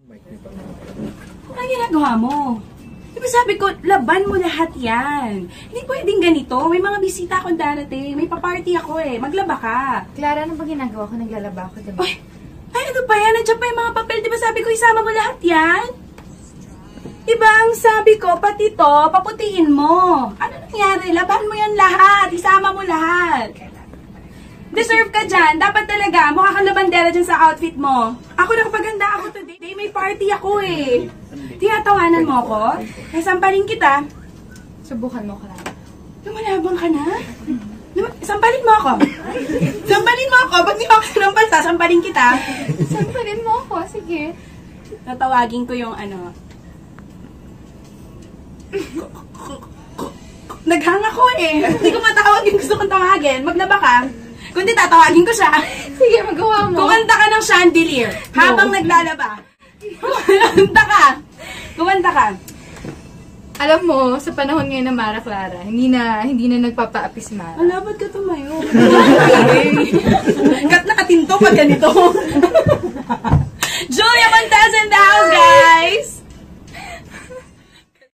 Ano ginagawa mo? Di ba sabi ko, laban mo lahat yan. Hindi pwedeng ganito. May mga bisita akong darating. May paparty ako eh. Maglaba ka. Clara, ano ba ginagawa ko? Naglalaba ako, diba? Ay, ano pa yan? Nandiyan pa yung mga papel. Di ba sabi ko, isama mo lahat yan? Diba ang sabi ko, pati to, paputiin mo. Ano nangyari? Laban mo yan lahat. Isama mo lahat. Deserve ka dyan. Dapat talaga, mukha kang labandera dyan sa outfit mo. Ako nakapaganda ako today. May party ako eh. Tinatawanan mo ako? Sampalin kita. Subukan mo, Clara. Lumalabang ka na? Sampalin mo ako. Sampalin mo ako. Pag di ako sinampal, sampalin kita. Sampalin mo ako, sige. Tatawagin ko yung ano. Naghang ako eh. Hindi ko matawag yung gusto kong tawagin. Maglaba ka. Kundi tatawagin ko siya. Sige, magawa mo. Kumanta ka ng chandelier habang naglalaba. Kumanta ka. Kumanta ka. Alam mo, sa panahon ngayon na Mara Clara, hindi na nagpapa-apis Mara. Ala, ba't ka tumayo? Kat nakatinto pag ganito.